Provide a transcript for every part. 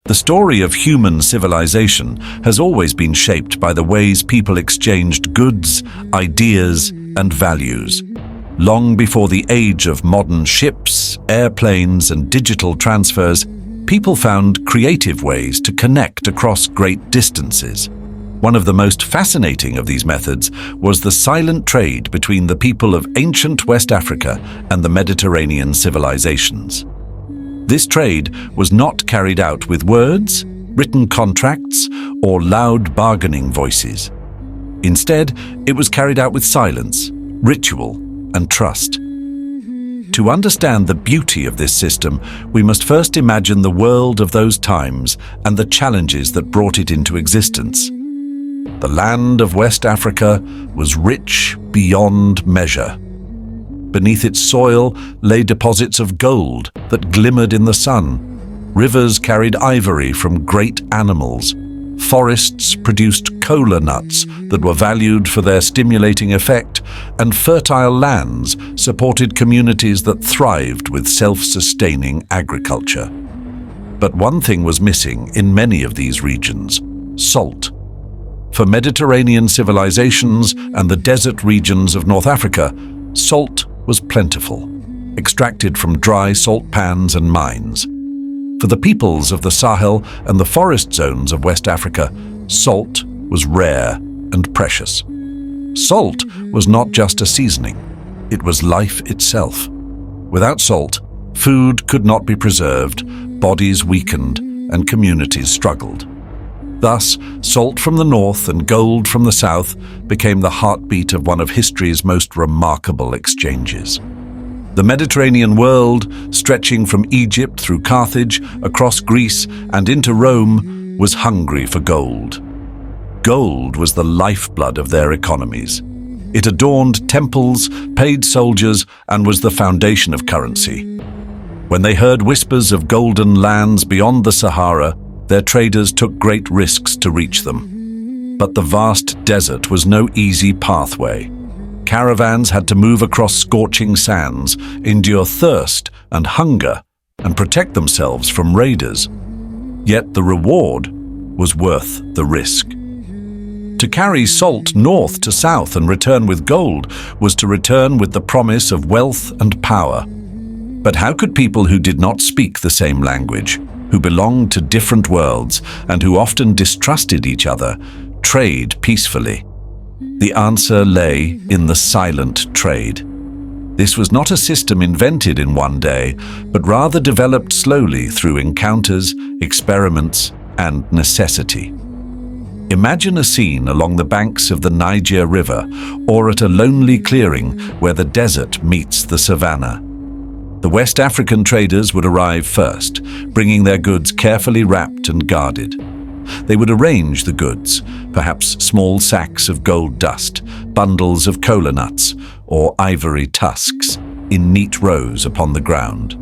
The story of human civilization has always been shaped by the ways people exchanged goods, ideas, and values. Long before the age of modern ships, airplanes, and digital transfers, people found creative ways to connect across great distances. One of the most fascinating of these methods was the silent trade between the people of ancient West Africa and the Mediterranean civilizations. This trade was not carried out with words, written contracts, or loud bargaining voices. Instead, it was carried out with silence, ritual, and trust. To understand the beauty of this system, we must first imagine the world of those times and the challenges that brought it into existence. The land of West Africa was rich beyond measure. Beneath its soil lay deposits of gold that glimmered in the sun. Rivers carried ivory from great animals. Forests produced cola nuts that were valued for their stimulating effect, and fertile lands supported communities that thrived with self-sustaining agriculture. But one thing was missing in many of these regions: salt. For Mediterranean civilizations and the desert regions of North Africa, salt was plentiful, extracted from dry salt pans and mines. For the peoples of the Sahel and the forest zones of West Africa, salt was rare and precious. Salt was not just a seasoning, it was life itself. Without salt, food could not be preserved, bodies weakened, and communities struggled. Thus, salt from the north and gold from the south became the heartbeat of one of history's most remarkable exchanges. The Mediterranean world, stretching from Egypt through Carthage, across Greece, and into Rome, was hungry for gold. Gold was the lifeblood of their economies. It adorned temples, paid soldiers, and was the foundation of currency. When they heard whispers of golden lands beyond the Sahara, their traders took great risks to reach them. But the vast desert was no easy pathway. Caravans had to move across scorching sands, endure thirst and hunger, and protect themselves from raiders. Yet the reward was worth the risk. To carry salt north to south and return with gold was to return with the promise of wealth and power. But how could people who did not speak the same language, who belonged to different worlds, and who often distrusted each other, trade peacefully? The answer lay in the silent trade. This was not a system invented in one day, but rather developed slowly through encounters, experiments, and necessity. Imagine a scene along the banks of the Niger River, or at a lonely clearing where the desert meets the savannah. The West African traders would arrive first, bringing their goods carefully wrapped and guarded. They would arrange the goods, perhaps small sacks of gold dust, bundles of cola nuts, or ivory tusks, in neat rows upon the ground.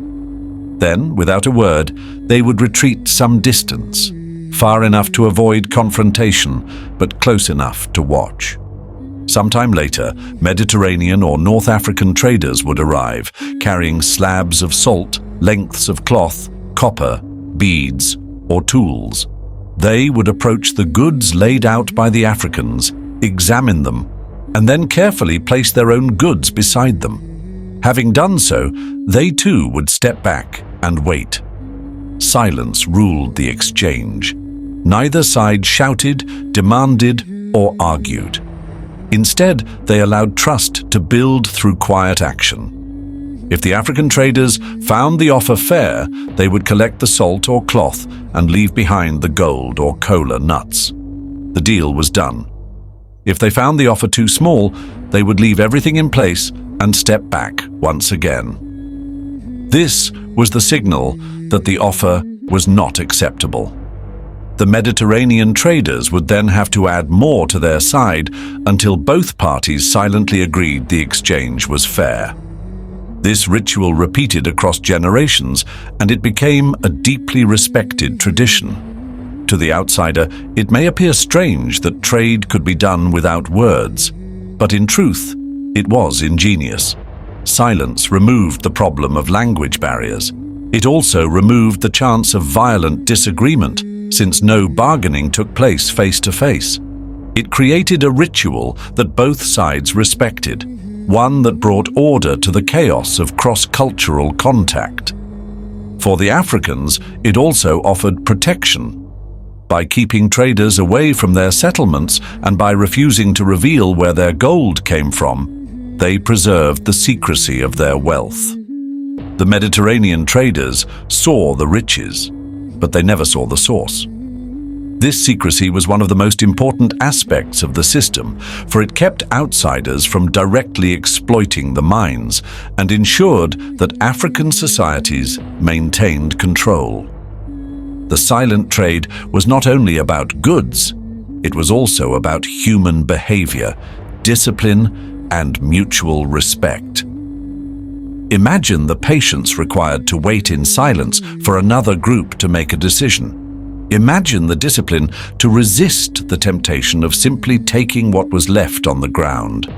Then, without a word, they would retreat some distance, far enough to avoid confrontation, but close enough to watch. Sometime later, Mediterranean or North African traders would arrive, carrying slabs of salt, lengths of cloth, copper, beads, or tools. They would approach the goods laid out by the Africans, examine them, and then carefully place their own goods beside them. Having done so, they too would step back and wait. Silence ruled the exchange. Neither side shouted, demanded, or argued. Instead, they allowed trust to build through quiet action. If the African traders found the offer fair, they would collect the salt or cloth and leave behind the gold or cola nuts. The deal was done. If they found the offer too small, they would leave everything in place and step back once again. This was the signal that the offer was not acceptable. The Mediterranean traders would then have to add more to their side until both parties silently agreed the exchange was fair. This ritual repeated across generations, and it became a deeply respected tradition. To the outsider, it may appear strange that trade could be done without words, but in truth, it was ingenious. Silence removed the problem of language barriers. It also removed the chance of violent disagreement, since no bargaining took place face to face. It created a ritual that both sides respected, one that brought order to the chaos of cross-cultural contact. For the Africans, it also offered protection. By keeping traders away from their settlements and by refusing to reveal where their gold came from, they preserved the secrecy of their wealth. The Mediterranean traders saw the riches, but they never saw the source. This secrecy was one of the most important aspects of the system, for it kept outsiders from directly exploiting the mines and ensured that African societies maintained control. The silent trade was not only about goods, it was also about human behavior, discipline, and mutual respect. Imagine the patience required to wait in silence for another group to make a decision. Imagine the discipline to resist the temptation of simply taking what was left on the ground.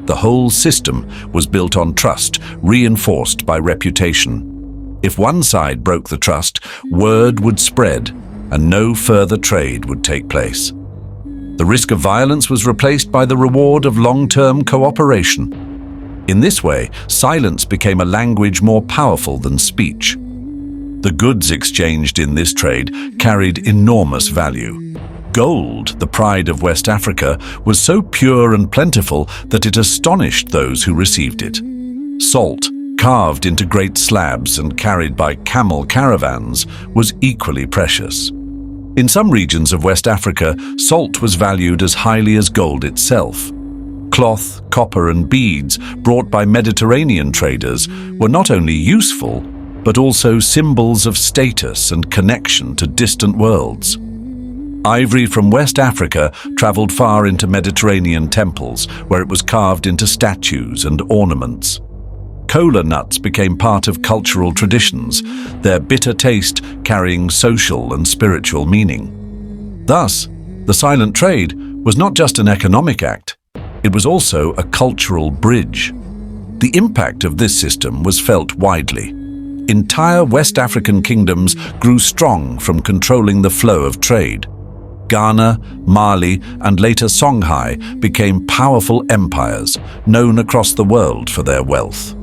The whole system was built on trust, reinforced by reputation. If one side broke the trust, word would spread, and no further trade would take place. The risk of violence was replaced by the reward of long-term cooperation. In this way, silence became a language more powerful than speech. The goods exchanged in this trade carried enormous value. Gold, the pride of West Africa, was so pure and plentiful that it astonished those who received it. Salt, carved into great slabs and carried by camel caravans, was equally precious. In some regions of West Africa, salt was valued as highly as gold itself. Cloth, copper, and beads brought by Mediterranean traders were not only useful, but also symbols of status and connection to distant worlds. Ivory from West Africa traveled far into Mediterranean temples, where it was carved into statues and ornaments. Cola nuts became part of cultural traditions, their bitter taste carrying social and spiritual meaning. Thus, the silent trade was not just an economic act, it was also a cultural bridge. The impact of this system was felt widely. Entire West African kingdoms grew strong from controlling the flow of trade. Ghana, Mali, and later Songhai became powerful empires, known across the world for their wealth.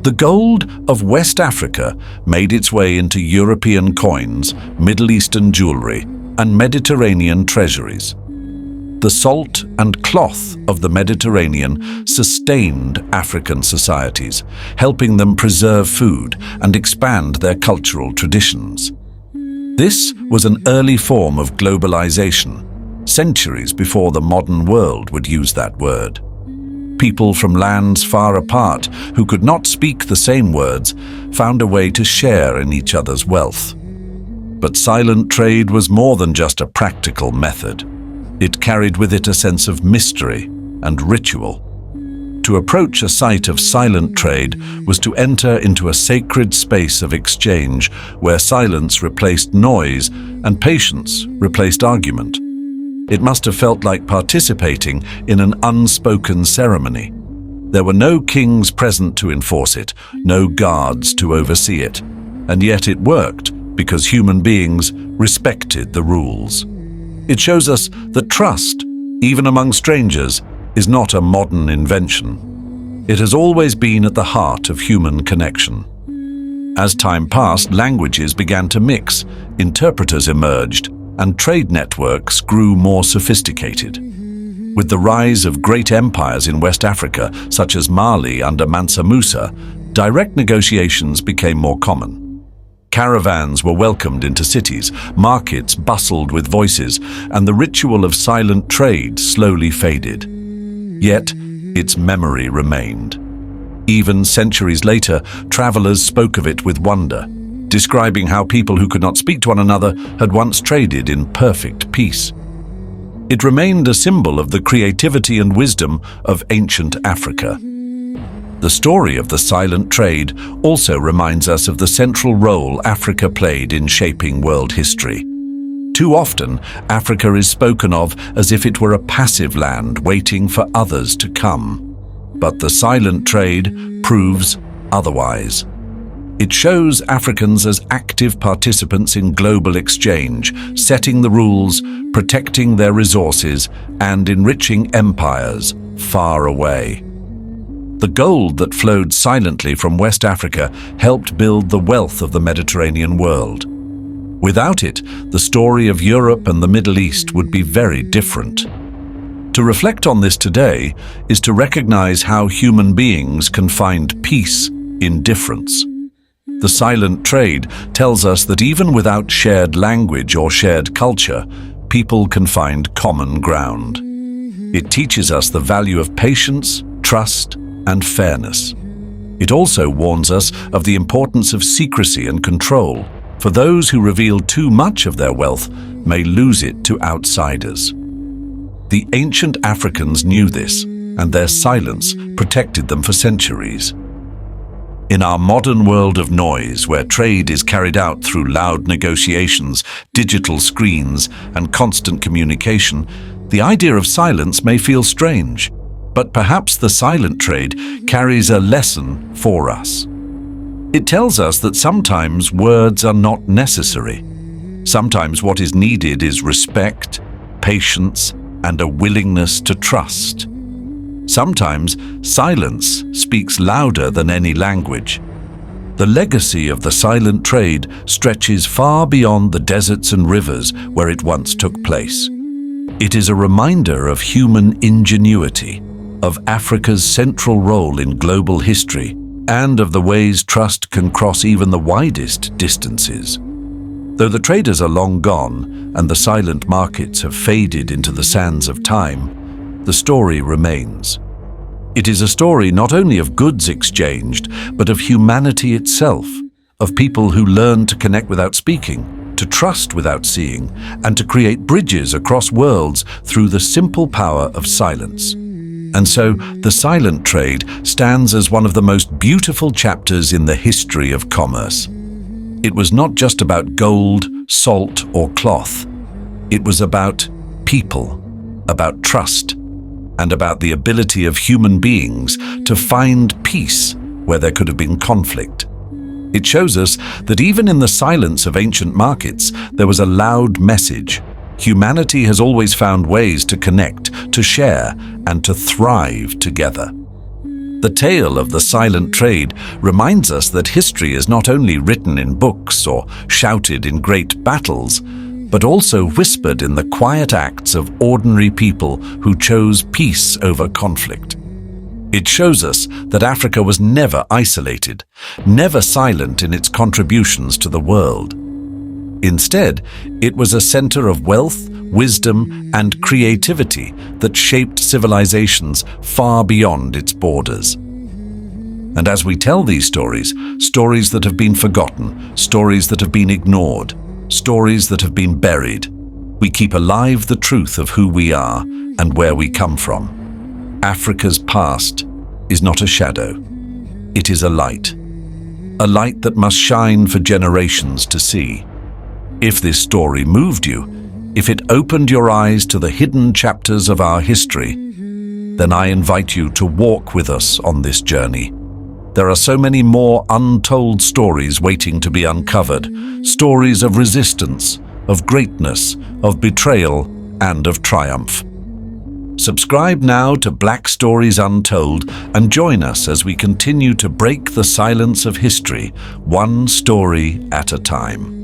The gold of West Africa made its way into European coins, Middle Eastern jewelry, and Mediterranean treasuries. The salt and cloth of the Mediterranean sustained African societies, helping them preserve food and expand their cultural traditions. This was an early form of globalization, centuries before the modern world would use that word. People from lands far apart who could not speak the same words found a way to share in each other's wealth. But silent trade was more than just a practical method. It carried with it a sense of mystery and ritual. To approach a site of silent trade was to enter into a sacred space of exchange where silence replaced noise and patience replaced argument. It must have felt like participating in an unspoken ceremony. There were no kings present to enforce it, no guards to oversee it, and yet it worked because human beings respected the rules. It shows us that trust, even among strangers, is not a modern invention. It has always been at the heart of human connection. As time passed, languages began to mix, interpreters emerged, and trade networks grew more sophisticated. With the rise of great empires in West Africa, such as Mali under Mansa Musa, direct negotiations became more common. Caravans were welcomed into cities, markets bustled with voices, and the ritual of silent trade slowly faded. Yet, its memory remained. Even centuries later, travelers spoke of it with wonder, describing how people who could not speak to one another had once traded in perfect peace. It remained a symbol of the creativity and wisdom of ancient Africa. The story of the silent trade also reminds us of the central role Africa played in shaping world history. Too often, Africa is spoken of as if it were a passive land waiting for others to come. But the silent trade proves otherwise. It shows Africans as active participants in global exchange, setting the rules, protecting their resources, and enriching empires far away. The gold that flowed silently from West Africa helped build the wealth of the Mediterranean world. Without it, the story of Europe and the Middle East would be very different. To reflect on this today is to recognize how human beings can find peace in difference. The silent trade tells us that even without shared language or shared culture, people can find common ground. It teaches us the value of patience, trust, and fairness. It also warns us of the importance of secrecy and control, for those who reveal too much of their wealth may lose it to outsiders. The ancient Africans knew this, and their silence protected them for centuries. In our modern world of noise, where trade is carried out through loud negotiations, digital screens, and constant communication, the idea of silence may feel strange. But perhaps the silent trade carries a lesson for us. It tells us that sometimes words are not necessary. Sometimes what is needed is respect, patience, and a willingness to trust. Sometimes silence speaks louder than any language. The legacy of the silent trade stretches far beyond the deserts and rivers where it once took place. It is a reminder of human ingenuity, of Africa's central role in global history, and of the ways trust can cross even the widest distances. Though the traders are long gone and the silent markets have faded into the sands of time, the story remains. It is a story not only of goods exchanged, but of humanity itself, of people who learn to connect without speaking, to trust without seeing, and to create bridges across worlds through the simple power of silence. And so, the silent trade stands as one of the most beautiful chapters in the history of commerce. It was not just about gold, salt, or cloth. It was about people, about trust, and about the ability of human beings to find peace where there could have been conflict. It shows us that even in the silence of ancient markets, there was a loud message. Humanity has always found ways to connect, to share, and to thrive together. The tale of the silent trade reminds us that history is not only written in books or shouted in great battles, but also whispered in the quiet acts of ordinary people who chose peace over conflict. It shows us that Africa was never isolated, never silent in its contributions to the world. Instead, it was a center of wealth, wisdom, and creativity that shaped civilizations far beyond its borders. And as we tell these stories, stories that have been forgotten, stories that have been ignored, stories that have been buried, we keep alive the truth of who we are and where we come from. Africa's past is not a shadow. It is a light that must shine for generations to see. If this story moved you, if it opened your eyes to the hidden chapters of our history, then I invite you to walk with us on this journey. There are so many more untold stories waiting to be uncovered, stories of resistance, of greatness, of betrayal, and of triumph. Subscribe now to Black Stories Untold and join us as we continue to break the silence of history, one story at a time.